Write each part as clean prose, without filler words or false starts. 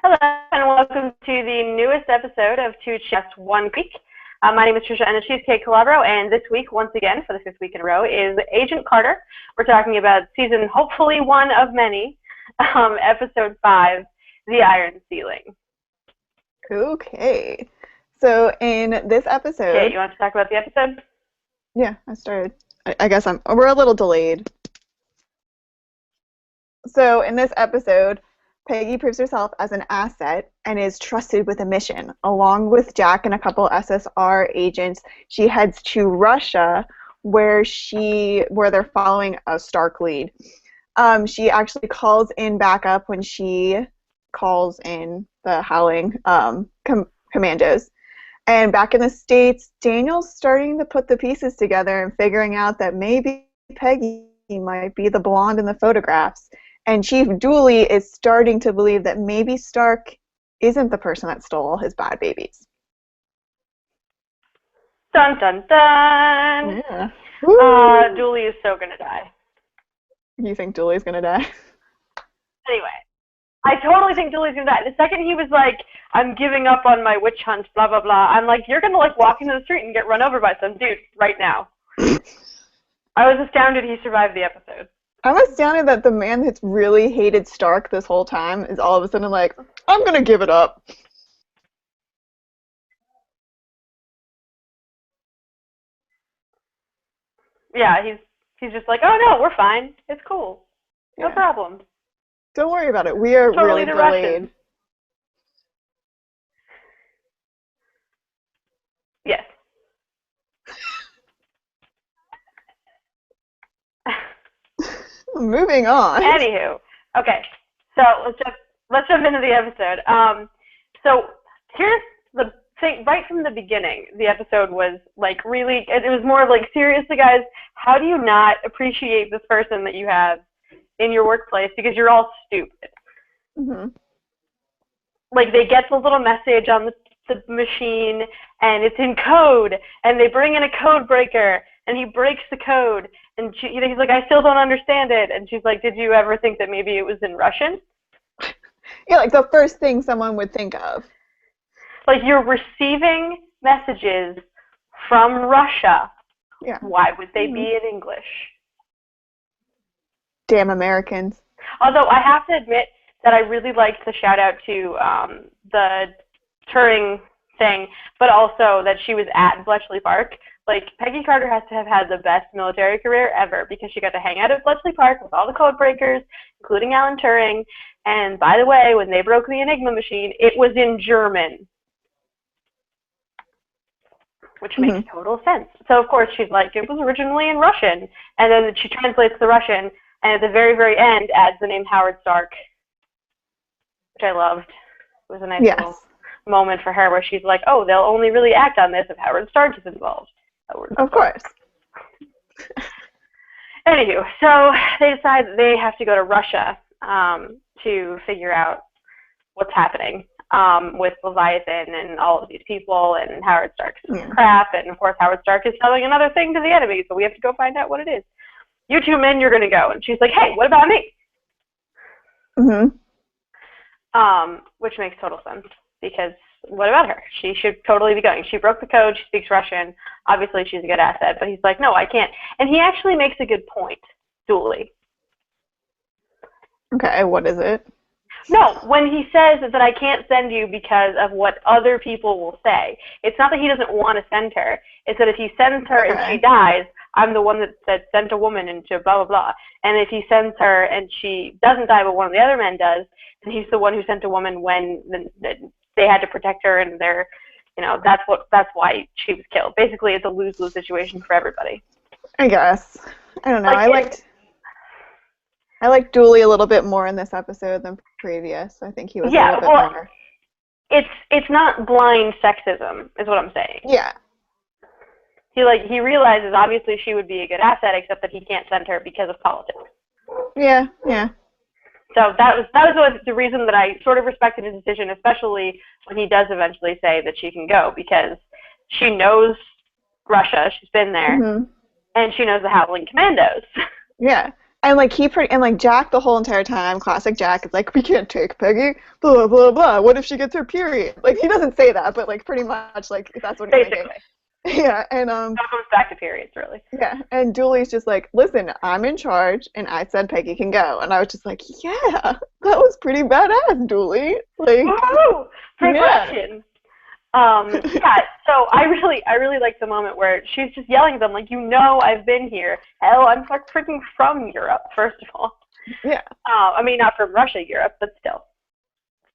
Hello, and welcome to the newest episode of Two Chefs One Week. My name is Trisha and the Cheesecake Calabro, and this week, once again, for the fifth week in a row, is Agent Carter. We're talking about season, hopefully one of many, episode 5, The Iron Ceiling. Okay. So in this episode... Okay, you want to talk about the episode? Yeah, I started. I guess we're a little delayed. So in this episode, Peggy proves herself as an asset and is trusted with a mission. Along with Jack and a couple SSR agents, she heads to Russia, where they're following a Stark lead. She actually calls in backup when she calls in the Howling commandos. And back in the States, Daniel's starting to put the pieces together and figuring out that maybe Peggy might be the blonde in the photographs. And Chief Dooley is starting to believe that maybe Stark isn't the person that stole all his bad babies. Dun, dun, dun! Yeah. Dooley is so gonna die. You think Dooley's gonna die? Anyway, I totally think Dooley's gonna die. The second he was like, I'm giving up on my witch hunt, blah, blah, blah, I'm like, you're gonna like walk into the street and get run over by some dude right now. I was astounded he survived the episode. I'm astounded that the man that's really hated Stark this whole time is all of a sudden like, I'm gonna give it up. Yeah, he's just like, oh no, we're fine. It's cool. No problem. Don't worry about it. We are totally really delayed. Yes. Moving on. Anywho, okay, so let's jump into the episode. So here's the thing. Right from the beginning, the episode was like really. It was more like, seriously, guys, how do you not appreciate this person that you have in your workplace because you're all stupid? Mm-hmm. Like, they get the little message on the machine, and it's in code, and they bring in a code breaker, and he breaks the code, and he's like, I still don't understand it, and she's like, did you ever think that maybe it was in Russian? Yeah, like the first thing someone would think of. Like, you're receiving messages from Russia. Yeah. Why would they be in English? Damn Americans. Although I have to admit that I really liked the shout out to the Turing thing, but also that she was at Bletchley Park. Like, Peggy Carter has to have had the best military career ever because she got to hang out at Bletchley Park with all the code breakers, including Alan Turing. And by the way, when they broke the Enigma machine, it was in German, which makes total sense. So, of course, she's like, it was originally in Russian. And then she translates the Russian, and at the very, very end adds the name Howard Stark, which I loved. It was a nice little moment for her where she's like, oh, they'll only really act on this if Howard Stark is involved. Of course. Anywho, so they decide that they have to go to Russia to figure out what's happening with Leviathan and all of these people, and Howard Stark's crap, and of course Howard Stark is selling another thing to the enemy, so we have to go find out what it is. You two men, you're going to go. And she's like, hey, what about me? Which makes total sense, because what about her? She should totally be going. She broke the code. She speaks Russian. Obviously, she's a good asset, but he's like, no, I can't. And he actually makes a good point, Dooley. Okay, what is it? No, when he says that I can't send you because of what other people will say, it's not that he doesn't want to send her. It's that if he sends her and she dies, I'm the one that sent a woman into blah, blah, blah. And if he sends her and she doesn't die, but one of the other men does, then he's the one who sent a woman when they had to protect her, and they're, that's why she was killed. Basically, it's a lose-lose situation for everybody. I guess. I don't know. I liked Dooley a little bit more in this episode than previous. I think he was a little bit more. It's not blind sexism, is what I'm saying. Yeah. He realizes obviously she would be a good asset, except that he can't send her because of politics. Yeah. So that was the reason that I sort of respected his decision, especially when he does eventually say that she can go, because she knows Russia, she's been there, and she knows the Howling Commandos. Yeah. And like Jack the whole entire time, classic Jack, is like, we can't take Peggy, blah blah blah. What if she gets her period? Like he doesn't say that, but like pretty much like that's what he's Basically. thinking. Yeah, and So it comes back to periods, really. yeah, and Dooley's just like, listen, I'm in charge, and I said Peggy can go, and I was just like, yeah, that was pretty badass, Dooley. Like, woohoo! Progression. Yeah, so I really like the moment where she's just yelling at them, like, you know I've been here. Hell, I'm like freaking from Europe, first of all. Yeah. I mean, not from Russia, Europe, but still.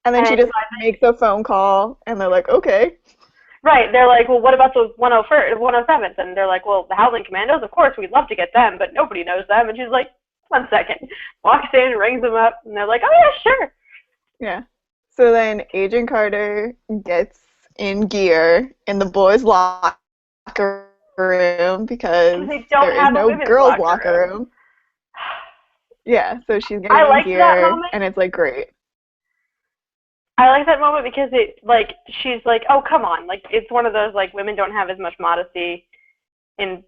And then she just makes a phone call, and they're like, okay. Right, they're like, well, what about those 107th? And they're like, well, the Howling Commandos, of course, we'd love to get them, but nobody knows them. And she's like, 1 second. Walks in, rings them up, and they're like, oh, yeah, sure. Yeah. So then Agent Carter gets in gear in the boys' locker room because there is no girls' locker room. Yeah, so she's getting in gear, and it's like great. I like that moment because it, like, she's like, oh, come on. Like, it's one of those, like, women don't have as much modesty in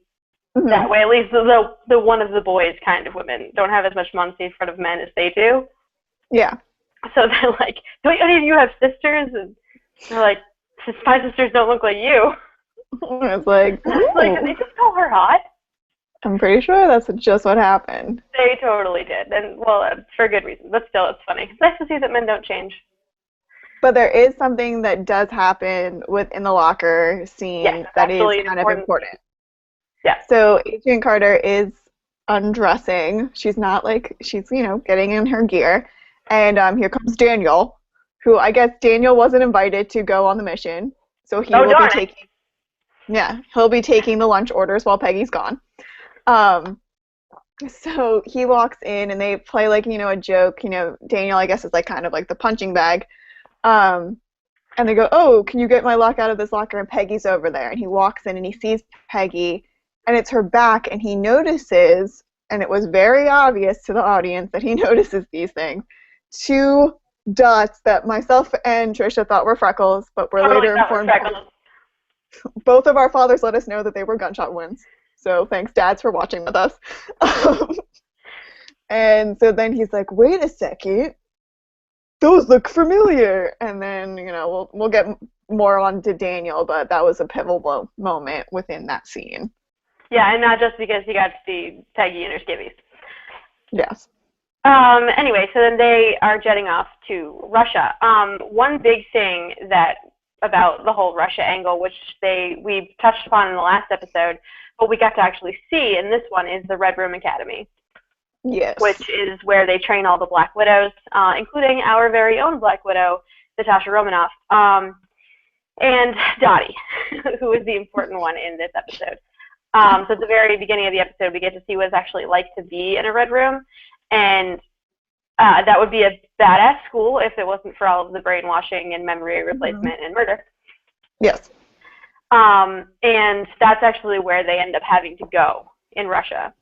that way. At least the one of the boys kind of women don't have as much modesty in front of men as they do. Yeah. So they're like, don't any of you have sisters? And they're like, my sisters don't look like you. It's like, did they just call her hot? I'm pretty sure that's just what happened. They totally did. And, well, for good reason. But still, it's funny. It's nice to see that men don't change. But there is something that does happen within the locker scene that is kind of important. Yeah. So Agent Carter is undressing. She's not like, she's, getting in her gear. And here comes Daniel, who I guess Daniel wasn't invited to go on the mission. So he'll be taking the lunch orders while Peggy's gone. So he walks in and they play like, a joke. Daniel, I guess, is like kind of like the punching bag. And they go, oh, can you get my lock out of this locker? And Peggy's over there. And he walks in and he sees Peggy, and it's her back, and he notices, and it was very obvious to the audience that he notices these things, 2 dots that myself and Trisha thought were freckles, but were later informed. Both of our fathers let us know that they were gunshot wounds. So thanks, dads, for watching with us. And so then he's like, wait a second. Those look familiar. And then, we'll get more on to Daniel, but that was a pivotal moment within that scene. Yeah, and not just because you got to see Peggy and her skivvies. Yes. Anyway, so then they are jetting off to Russia. One big thing about the whole Russia angle, which we touched upon in the last episode, but we got to actually see in this one, is the Red Room Academy. Yes. Which is where they train all the Black Widows, including our very own Black Widow, Natasha Romanoff, and Dottie, who is the important one in this episode. So at the very beginning of the episode, we get to see what it's actually like to be in a Red Room, and that would be a badass school if it wasn't for all of the brainwashing and memory replacement and murder. Yes. And that's actually where they end up having to go in Russia.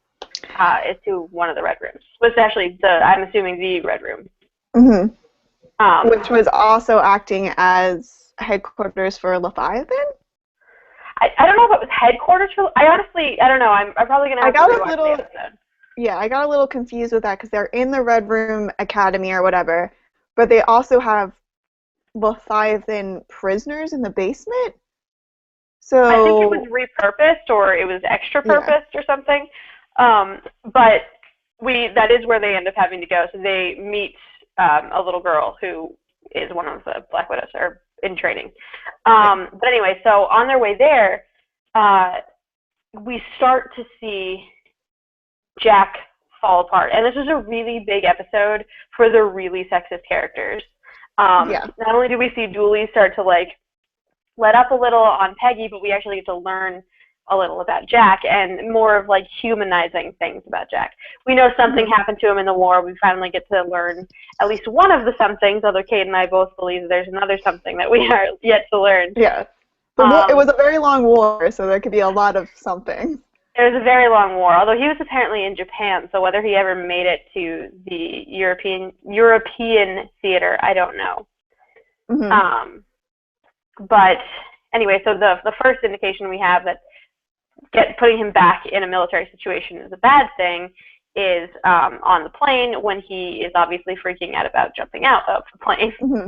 Is to one of the Red Rooms. It's actually I'm assuming the Red Room. Mm-hmm. Which was also acting as headquarters for Leviathan? I don't know if it was headquarters for... I don't know. I'm probably going to have to rewatch the episode. Yeah, I got a little confused with that because they're in the Red Room Academy or whatever, but they also have Leviathan prisoners in the basement? So I think it was repurposed or it was extra purposed or something. But that is where they end up having to go. So they meet a little girl who is one of the Black Widows or in training. But anyway, so on their way there, we start to see Jack fall apart. And this is a really big episode for the really sexist characters. Not only do we see Dooley start to like let up a little on Peggy, but we actually get to learn a little about Jack and more of like humanizing things about Jack. We know something happened to him in the war. We finally get to learn at least one of the somethings, although Kate and I both believe there's another something that we are yet to learn. Yeah. It was a very long war, so there could be a lot of something. It was a very long war, although he was apparently in Japan, so whether he ever made it to the European theater, I don't know. Mm-hmm. But anyway, so the first indication we have that putting him back in a military situation is a bad thing is on the plane when he is obviously freaking out about jumping out of the plane. Mm-hmm.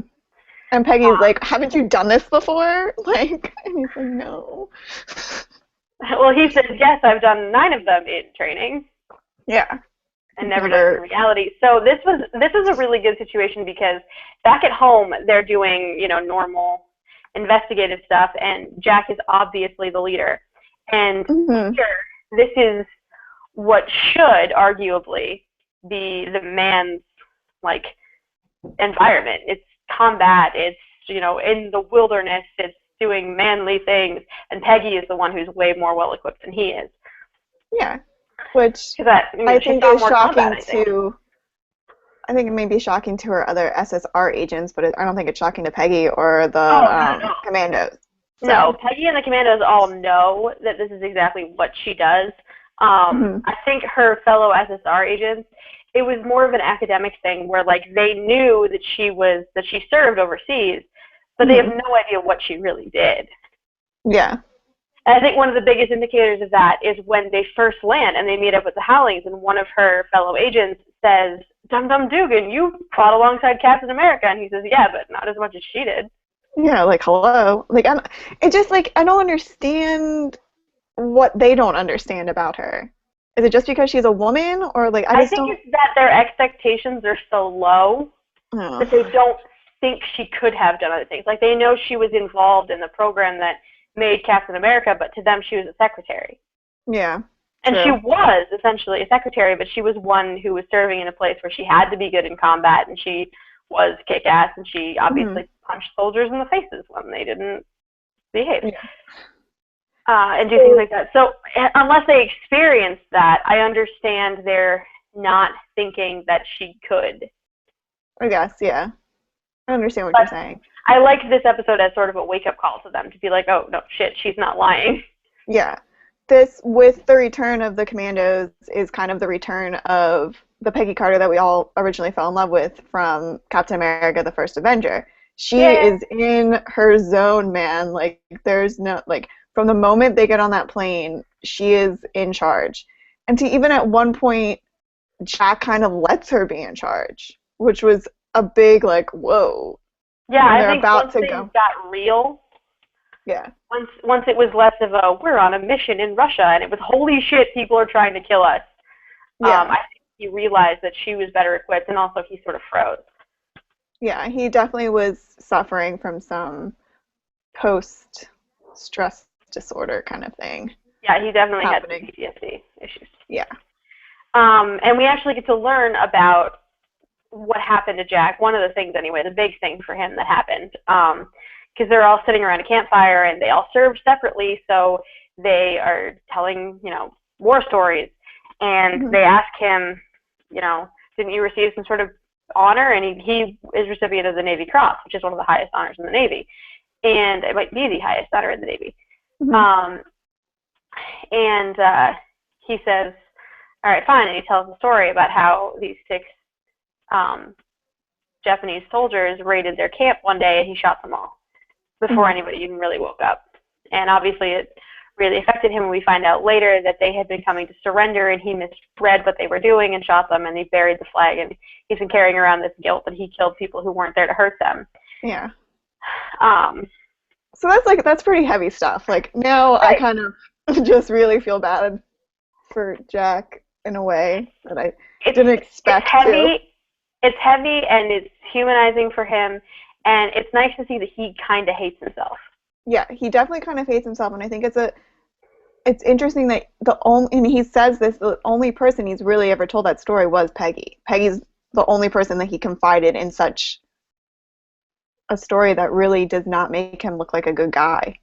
And Peggy's like, haven't you done this before? Like, and he's like, no. Well, he says, yes, I've done 9 of them in training. Yeah. And never done it in reality. So this is a really good situation because back at home they're doing, normal investigative stuff, and Jack is obviously the leader. And here, this is what should arguably be the man's environment. It's combat. It's in the wilderness. It's doing manly things. And Peggy is the one who's way more well equipped than he is. Yeah. Which I think is shocking to. I think it may be shocking to her other SSR agents, but I don't think it's shocking to Peggy or the commandos. So. No, Peggy and the commandos all know that this is exactly what she does. I think her fellow SSR agents, it was more of an academic thing where they knew that she served overseas, but they have no idea what she really did. Yeah. And I think one of the biggest indicators of that is when they first land and they meet up with the Howlings, and one of her fellow agents says, Dum Dum Dugan, you fought alongside Captain America. And he says, yeah, but not as much as she did. Yeah, hello. I don't understand what they don't understand about her. Is it just because she's a woman, or I think it's that their expectations are so low that they don't think she could have done other things. They know she was involved in the program that made Captain America, but to them she was a secretary. Yeah. And she was essentially a secretary, but she was one who was serving in a place where she had to be good in combat, and she was kick-ass, and she obviously punched soldiers in the faces when they didn't behave. Yeah. And do things like that. So unless they experienced that, I understand they're not thinking that she could. I guess, yeah. I understand what you're saying. I like this episode as sort of a wake-up call to them to be like, oh, no, shit, she's not lying. Yeah. This, with the return of the commandos, is kind of the return of the Peggy Carter that we all originally fell in love with from Captain America, the First Avenger. She is in her zone, man. There's no, from the moment they get on that plane, she is in charge. And even at one point, Jack kind of lets her be in charge, which was a big, whoa. Yeah, I think once things got real, once it was less of a, we're on a mission in Russia, and it was, holy shit, people are trying to kill us. I think he realized that she was better equipped, and also he sort of froze. Yeah, he definitely was suffering from some post-stress disorder kind of thing. Yeah, he definitely had some PTSD issues. Yeah. And we actually get to learn about what happened to Jack. One of the things, anyway, the big thing for him that happened, because they're all sitting around a campfire, and they all served separately, so they are telling, war stories. And they ask him, didn't you receive some sort of honor? And he is recipient of the Navy Cross, which is one of the highest honors in the Navy. And it might be the highest honor in the Navy. And he says, all right, fine. And he tells a story about how these 6 Japanese soldiers raided their camp one day, and he shot them all before anybody even really woke up. And obviously it really affected him, and we find out later that they had been coming to surrender, and he misread what they were doing and shot them, and he buried the flag, and he's been carrying around this guilt that he killed people who weren't there to hurt them. Yeah. So that's pretty heavy stuff. Now I kind of just really feel bad for Jack in a way that I didn't expect. It's heavy, and it's humanizing for him, and it's nice to see that he kind of hates himself. Yeah, he definitely kind of hates himself, and I think it's interesting that and he says this, the only person he's really ever told that story was Peggy. Peggy's the only person that he confided in such a story that really does not make him look like a good guy.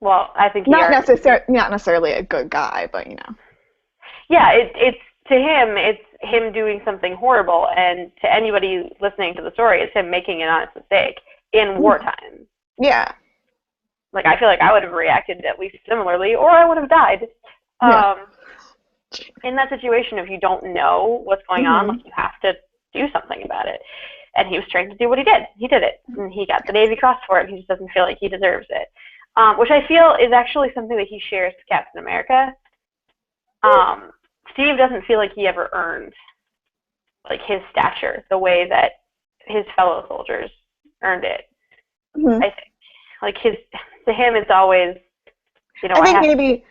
Well, I think not necessarily a good guy, but Yeah, it's to him, it's him doing something horrible, and to anybody listening to the story, it's him making an honest mistake in wartime. Yeah. I feel like I would have reacted at least similarly, or I would have died. In that situation, if you don't know what's going on, you have to do something about it. And he was trained to do what he did. He did it. And he got the Navy Cross for it. He just doesn't feel like he deserves it. Which I feel is actually something that he shares with Captain America. Steve doesn't feel like he ever earned like his stature the way that his fellow soldiers earned it. Mm-hmm. I think like to him it's always, you know, I think have maybe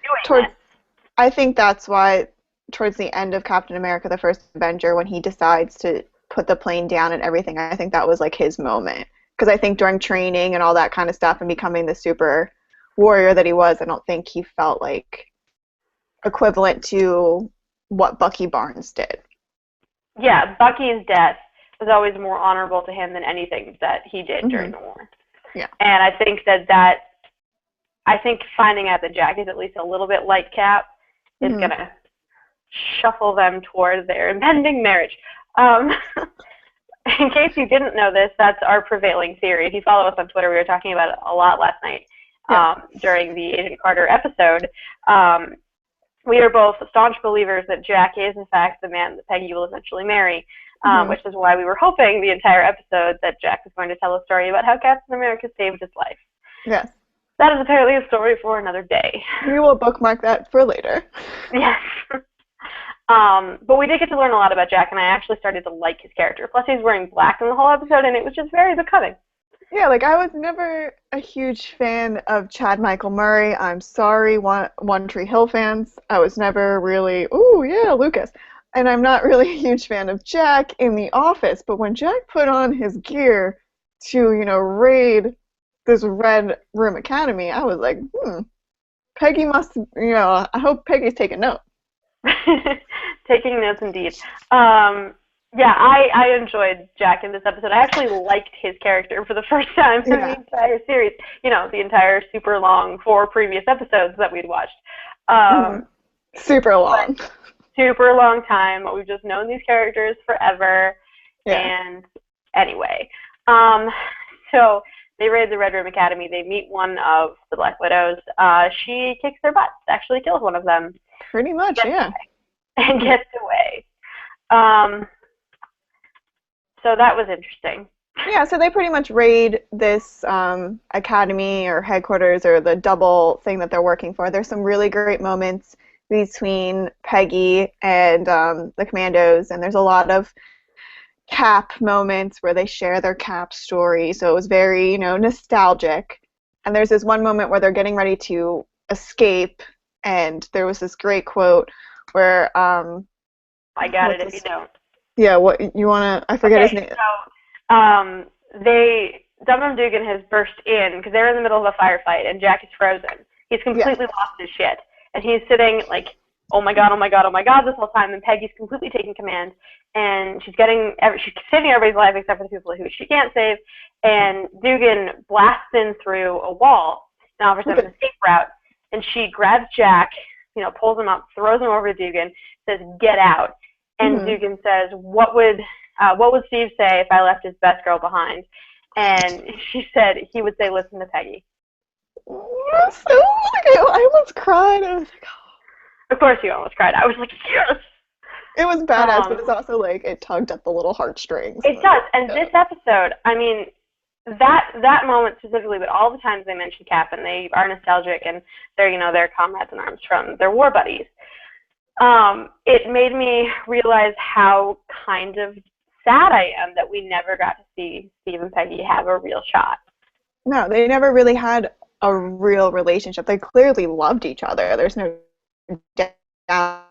I think that's why towards the end of Captain America, the First Avenger, when he decides to put the plane down and everything, I think that was like his moment. Because I think during training and all that kind of stuff and becoming the super warrior that he was, I don't think he felt like equivalent to what Bucky Barnes did. Yeah, Bucky's death was always more honorable to him than anything that he did during the war. Yeah. And I think I think finding out that Jack is at least a little bit like Cap is going to shuffle them toward their impending marriage. In case you didn't know this, that's our prevailing theory. If you follow us on Twitter, we were talking about it a lot last night during the Agent Carter episode. We are both staunch believers that Jack is, in fact, the man that Peggy will eventually marry, which is why we were hoping the entire episode that Jack was going to tell a story about how Captain America saved his life. Yes. That is apparently a story for another day. We will bookmark that for later. Yes. But we did get to learn a lot about Jack, and I actually started to like his character. Plus, he's wearing black in the whole episode, and it was just very becoming. Yeah, like I was never a huge fan of Chad Michael Murray. I'm sorry, One Tree Hill fans. I was never really, ooh, yeah, Lucas. And I'm not really a huge fan of Jack in The Office, but when Jack put on his gear to, raid this Red Room Academy, I was like, Peggy must, I hope Peggy's taking note. Taking notes indeed. Yeah, I enjoyed Jack in this episode. I actually liked his character for the first time in the entire series. The entire super long 4 previous episodes that we'd watched. Super long. Super long time. We've just known these characters forever. Yeah. And anyway, so they raid the Red Room Academy. They meet one of the Black Widows. She kicks their butts, actually kills one of them. Pretty much, yeah. And gets away. So that was interesting. Yeah, so they pretty much raid this academy or headquarters or the double thing that they're working for. There's some really great moments between Peggy and the commandos, and there's a lot of Cap moments where they share their Cap story. So it was very, nostalgic. And there's this one moment where they're getting ready to escape, and there was this great quote where I got it if you don't. Yeah, what you wanna? I forget his name. So, Dum Dum Dugan has burst in because they're in the middle of a firefight, and Jack is frozen. He's completely lost his shit, and he's sitting like, oh my god, this whole time. And Peggy's completely taking command, and she's saving everybody's life except for the people who she can't save. And Dugan blasts in through a wall and offers them an escape route. And she grabs Jack, pulls him up, throws him over to Dugan, says, "Get out." And Dugan says, what would Steve say if I left his best girl behind? And she said he would say, listen to Peggy. I almost cried. I was like, oh. Of course you almost cried. I was like, yes. It was badass, but it's also like it tugged at the little heartstrings. It does. And this episode, I mean, that moment specifically, but all the times they mention Cap and they are nostalgic and they're, they're comrades in arms from their war buddies. It made me realize how kind of sad I am that we never got to see Steve and Peggy have a real shot. No, they never really had a real relationship. They clearly loved each other. There's no doubt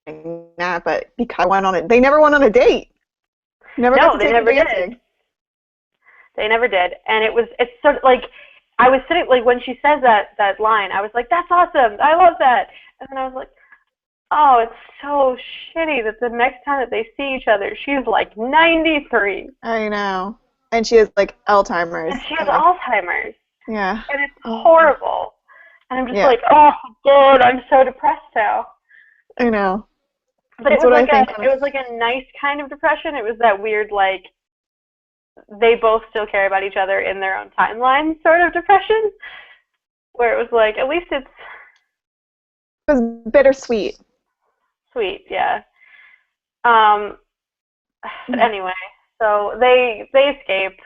in that, but because they never went on a date. They never did. They never did. And it's sort of like, I was sitting, like, when she says that line, I was like, that's awesome. I love that. And then I was like, oh, it's so shitty that the next time that they see each other, she's like 93. I know. And she has like Alzheimer's. And she has Alzheimer's. Yeah. And it's horrible. And I'm just like, oh, God, I'm so depressed now. I know. But it was like a nice kind of depression. It was that weird, like, they both still care about each other in their own timeline sort of depression. Where it was like, at least it was bittersweet. Sweet, yeah. But anyway, so they escape,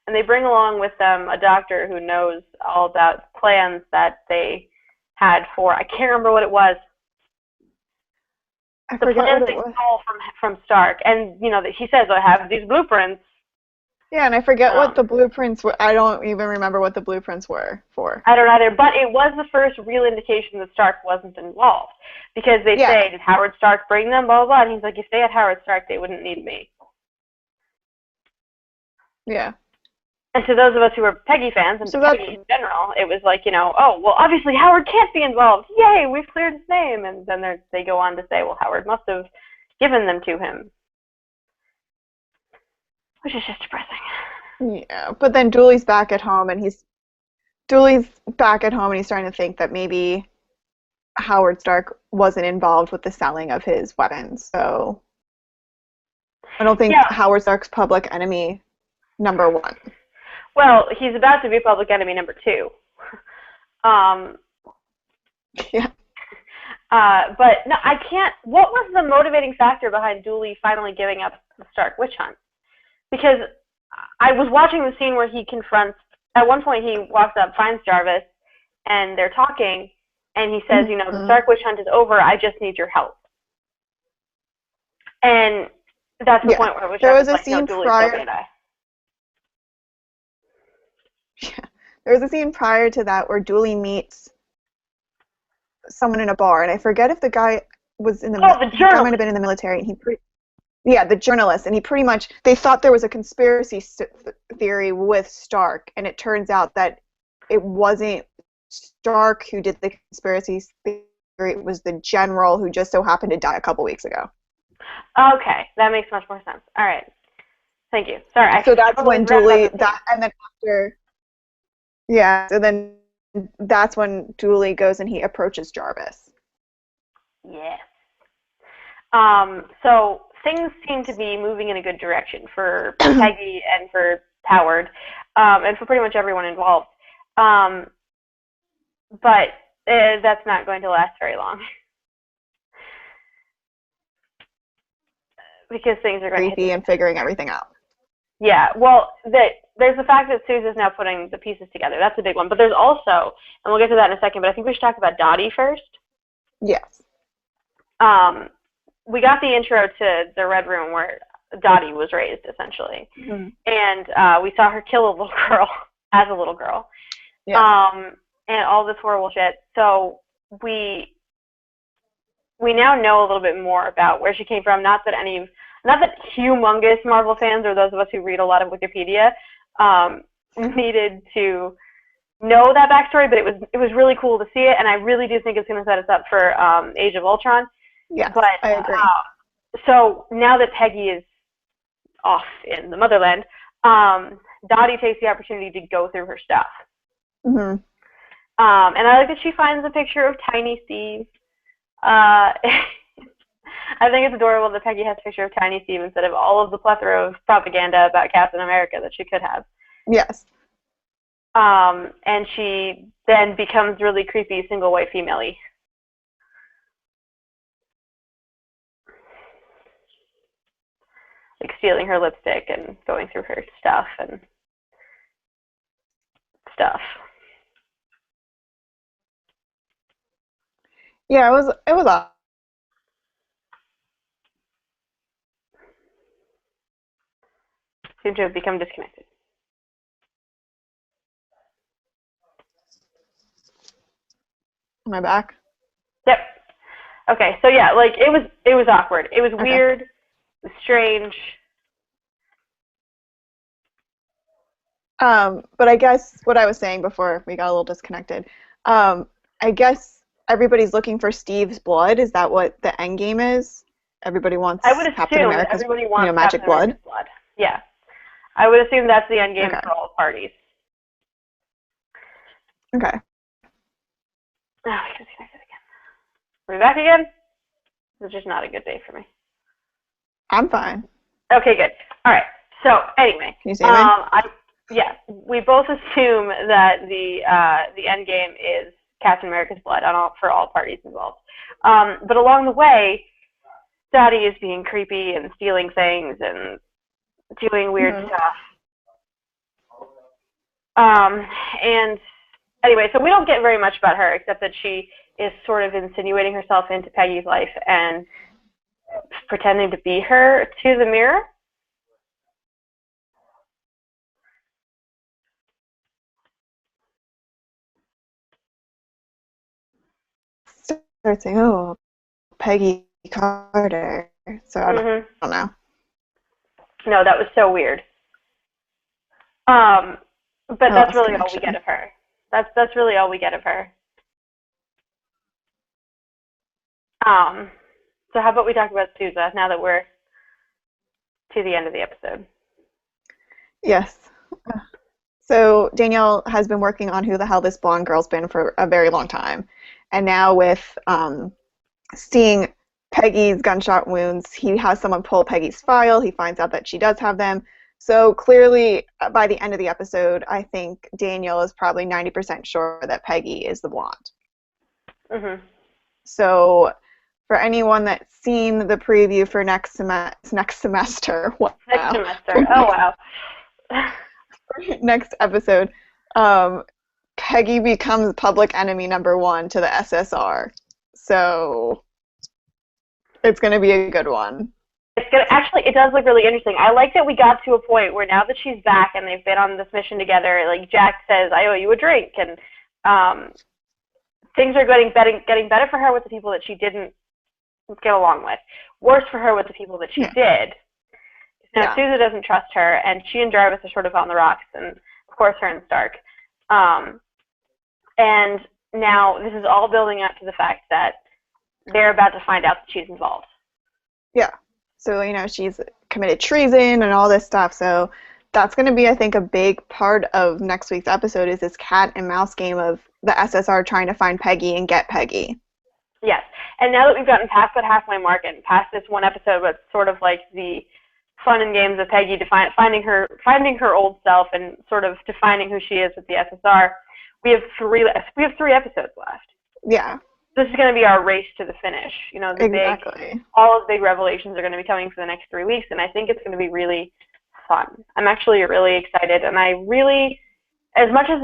and they bring along with them a doctor who knows all about plans that they had for, I can't remember what it was. I the forget plans what they it was. stole from Stark, and he says I have these blueprints. Yeah, and I forget what the blueprints were. I don't even remember what the blueprints were for. I don't either, but it was the first real indication that Stark wasn't involved, because they say, did Howard Stark bring them, blah, blah, blah, and he's like, if they had Howard Stark, they wouldn't need me. Yeah. And to those of us who were Peggy fans, and So Peggy in general, it was like, oh, well, obviously Howard can't be involved. Yay, we've cleared his name. And then they go on to say, well, Howard must have given them to him. Which is just depressing. Yeah, but then Dooley's back at home, and he's starting to think that maybe Howard Stark wasn't involved with the selling of his weapons. So I don't think Howard Stark's public enemy number one. Well, he's about to be public enemy number 2. Yeah. But no, I can't. What was the motivating factor behind Dooley finally giving up the Stark witch hunt? Because I was watching the scene where he confronts. At one point, he walks up, finds Jarvis, and they're talking, and he says, the Stark witch hunt is over. I just need your help. And that's the point where it was there was a like, scene Dooley's prior. still gonna die. Yeah, there was a scene prior to that where Dooley meets someone in a bar, and I forget if the guy was in the. The journalist. The guy might have been in the military, and the journalist, and he pretty much, they thought there was a conspiracy theory with Stark, and it turns out that it wasn't Stark who did the conspiracy theory, it was the general who just so happened to die a couple weeks ago. Okay, that makes much more sense. All right, thank you. Sorry. So that's when Dooley, and then after, so then that's when Dooley goes and he approaches Jarvis. Yes. So things seem to be moving in a good direction for Peggy and for Howard, and for pretty much everyone involved. But that's not going to last very long. Because things are going to creepy and figuring everything out. Yeah, well, there's the fact that Suze is now putting the pieces together. That's a big one. But there's also, and we'll get to that in a second, but I think we should talk about Dottie first. Yes. We got the intro to the Red Room where Dottie was raised, essentially. Mm-hmm. And we saw her kill a little girl as a little girl. Yes. And all this horrible shit. So we now know a little bit more about where she came from. Not that humongous Marvel fans or those of us who read a lot of Wikipedia needed to know that backstory, but it was really cool to see it, and I really do think it's going to set us up for Age of Ultron. Yes, but, I agree. So now that Peggy is off in the Motherland, Dottie takes the opportunity to go through her stuff. Mm-hmm. And I like that she finds a picture of Tiny Steve. I think it's adorable that Peggy has a picture of Tiny Steve instead of all of the plethora of propaganda about Captain America that she could have. Yes. And she then becomes really creepy single white female-y. Like stealing her lipstick and going through her stuff and stuff. Yeah, it was awesome. Seem to have become disconnected. Am I back? Yep. Okay, so yeah, like it was awkward. It was weird, it was strange. But I guess what I was saying before we got a little disconnected, I guess everybody's looking for Steve's blood. Is that what the end game is? Everybody wants Captain America's magic blood? Yeah. I would assume that's the end game for all parties. Okay. Oh, I got disconnected again. Are we back again? It's just not a good day for me. I'm fine. Okay, good. All right. So anyway, can you see me? Yeah, we both assume that the end game is Captain America's blood for all parties involved. But along the way, Dottie is being creepy and stealing things and doing weird stuff. And anyway, so we don't get very much about her except that she is sort of insinuating herself into Peggy's life and pretending to be her to the mirror. Start saying, "Oh, Peggy Carter." So I don't know. No, that was so weird. But that's really all we get of her. That's really all we get of her. So how about we talk about Sousa now that we're to the end of the episode? Yes. So Danielle has been working on who the hell this blonde girl's been for a very long time. And now with seeing Peggy's gunshot wounds, he has someone pull Peggy's file. He finds out that she does have them. So clearly, by the end of the episode, I think Danielle is probably 90% sure that Peggy is the blonde. Mm-hmm. So for anyone that's seen the preview for next semester, wow. Next semester, oh wow. Next episode, Peggy becomes public enemy number 1 to the SSR. So it's going to be a good one. Actually, it does look really interesting. I like that we got to a point where now that she's back and they've been on this mission together, like Jack says, I owe you a drink, and things are getting better for her with the people that she didn't get along with. Worse for her with the people that she did. Now, Sousa doesn't trust her, and she and Jarvis are sort of on the rocks, and of course her and Stark. And now this is all building up to the fact that they're about to find out that she's involved. Yeah. So, she's committed treason and all this stuff. So that's going to be, I think, a big part of next week's episode is this cat and mouse game of the SSR trying to find Peggy and get Peggy. Yes. And now that we've gotten past that halfway mark and past this one episode, but sort of like the fun and games of Peggy finding her old self and sort of defining who she is with the SSR, we have three episodes left. Yeah. This is going to be our race to the finish. Exactly. All of the big revelations are going to be coming for the next 3 weeks, and I think it's going to be really fun. I'm actually really excited, and I really, as much as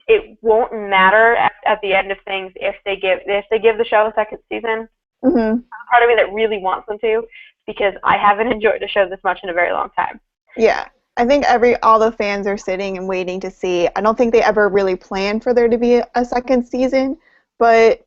it won't matter at the end of things if they give the show a second season. Mm-hmm. Part of me that really wants them to, because I haven't enjoyed a show this much in a very long time. Yeah. I think all the fans are sitting and waiting to see. I don't think they ever really planned for there to be a second season, but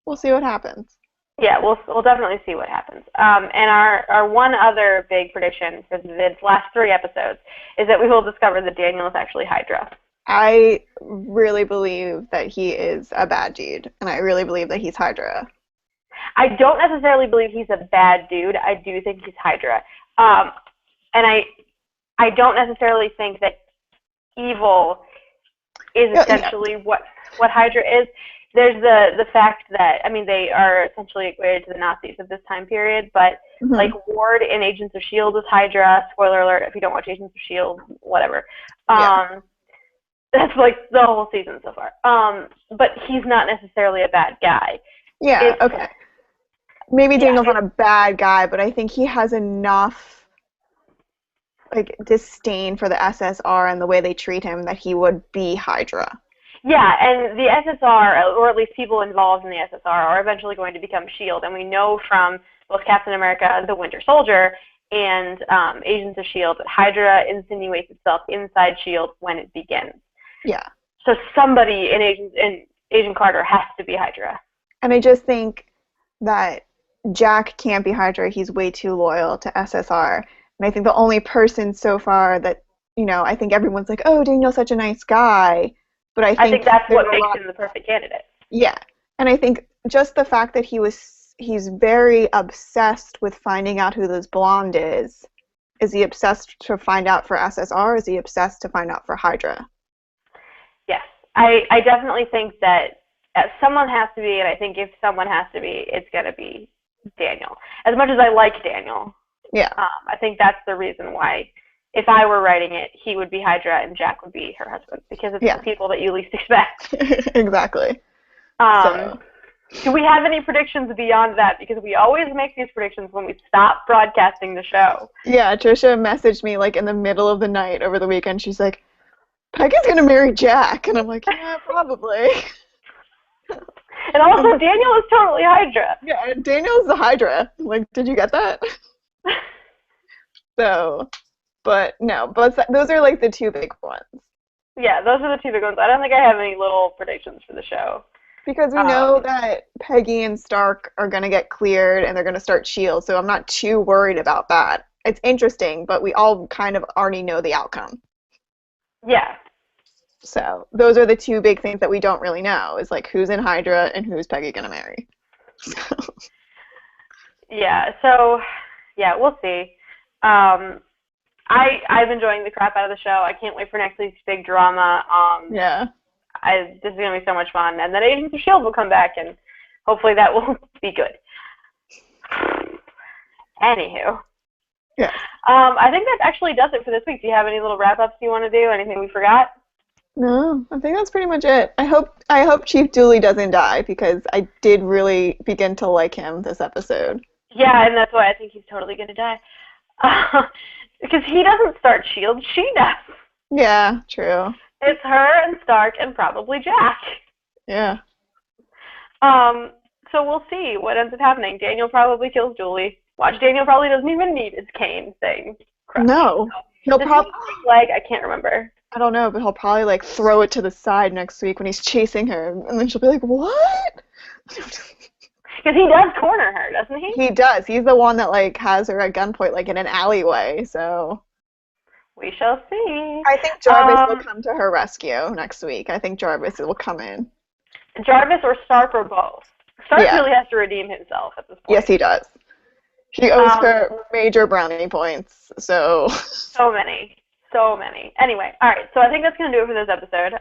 we'll see what happens. Yeah, we'll definitely see what happens. And our one other big prediction for the last 3 episodes is that we will discover that Daniel is actually Hydra. I really believe that he is a bad dude, and I really believe that he's Hydra. I don't necessarily believe he's a bad dude. I do think he's Hydra. And I don't necessarily think that evil is essentially what Hydra is. There's the fact that, they are essentially equated to the Nazis of this time period, but like Ward in Agents of S.H.I.E.L.D. is Hydra. Spoiler alert if you don't watch Agents of S.H.I.E.L.D., whatever. That's like the whole season so far. But he's not necessarily a bad guy. Yeah, okay. Maybe Daniel's not a bad guy, but I think he has enough disdain for the SSR and the way they treat him that he would be Hydra. Yeah, and the SSR, or at least people involved in the SSR, are eventually going to become S.H.I.E.L.D., and we know from both Captain America, the Winter Soldier, and Agents of S.H.I.E.L.D. that Hydra insinuates itself inside S.H.I.E.L.D. when it begins. Yeah. So somebody in Agent Carter has to be Hydra. And I just think that Jack can't be Hydra. He's way too loyal to SSR. And I think the only person so far that, I think everyone's like, oh, Daniel's such a nice guy. But I think that's what makes him the perfect candidate. Yeah. And I think just the fact that he's very obsessed with finding out who this blonde is. Is he obsessed to find out for SSR, or is he obsessed to find out for Hydra? Yes. I definitely think that someone has to be, and I think if someone has to be, it's going to be Daniel. As much as I like Daniel, I think that's the reason why, if I were writing it, he would be Hydra and Jack would be her husband, because it's the people that you least expect. Exactly. Do we have any predictions beyond that? Because we always make these predictions when we stop broadcasting the show. Yeah, Trisha messaged me in the middle of the night over the weekend. She's like, Peggy's going to marry Jack. And I'm like, yeah, probably. And also, Daniel is totally Hydra. Yeah, Daniel's the Hydra. Did you get that? So, but no, but those are like the two big ones. Yeah, those are the two big ones. I don't think I have any little predictions for the show. Because we know that Peggy and Stark are going to get cleared and they're going to start S.H.I.E.L.D., so I'm not too worried about that. It's interesting, but we all kind of already know the outcome. Yeah. So those are the two big things that we don't really know, is like who's in Hydra and who's Peggy going to marry. Yeah, so, yeah, we'll see. I'm enjoying the crap out of the show. I can't wait for next week's big drama. Yeah. This is going to be so much fun. And then Agents of S.H.I.E.L.D. will come back, and hopefully that will be good. Anywho. Yes. I think that actually does it for this week. Do you have any little wrap-ups you want to do? Anything we forgot? No, I think that's pretty much it. I hope Chief Dooley doesn't die, because I did really begin to like him this episode. Yeah, and that's why I think he's totally going to die. Because he doesn't start S.H.I.E.L.D., she does. Yeah, true. It's her and Stark and probably Jack. Yeah. So we'll see what ends up happening. Daniel probably kills Julie. Watch, Daniel probably doesn't even need his cane thing. Crushed. No. He'll probably like, I can't remember. I don't know, but he'll probably like throw it to the side next week when he's chasing her, and then she'll be like, "What?" Because he does corner her, doesn't he? He does. He's the one that like has her at gunpoint, like in an alleyway. So we shall see. I think Jarvis will come to her rescue next week. I think Jarvis will come in. Jarvis or Stark or both. Stark really has to redeem himself at this point. Yes, he does. He owes her major brownie points. So many. Anyway, all right. So I think that's going to do it for this episode.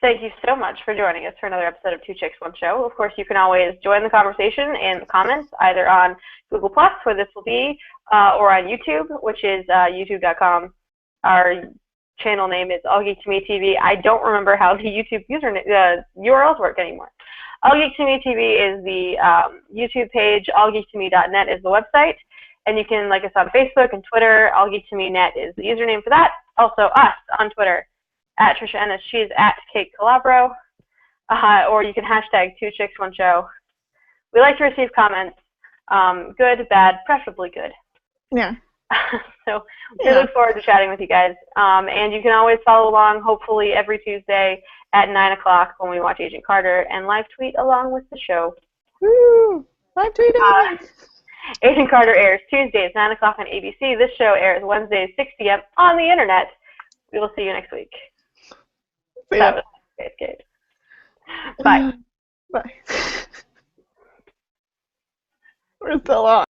Thank you so much for joining us for another episode of Two Chicks, One Show. Of course, you can always join the conversation in the comments, either on Google+, where this will be, or on YouTube, which is youtube.com. Our channel name is All Geek to Me TV. I don't remember how the YouTube URLs work anymore. All Geek to Me TV is the YouTube page. allgeektome.net is the website. And you can like us on Facebook and Twitter. All Geek to Me Net is the username for that. Also, us on Twitter. At Trisha Ennis, she's at Kate Calabro, or you can hashtag Two Chicks One Show. We like to receive comments, good, bad, preferably good. Yeah. So we look forward to chatting with you guys. And you can always follow along, hopefully every Tuesday at 9 o'clock when we watch Agent Carter and live tweet along with the show. Woo! Live tweet Agent Carter airs Tuesdays 9 o'clock on ABC. This show airs Wednesdays 6 p.m. on the internet. We will see you next week. That was Kate. Bye. Bye. We're still on.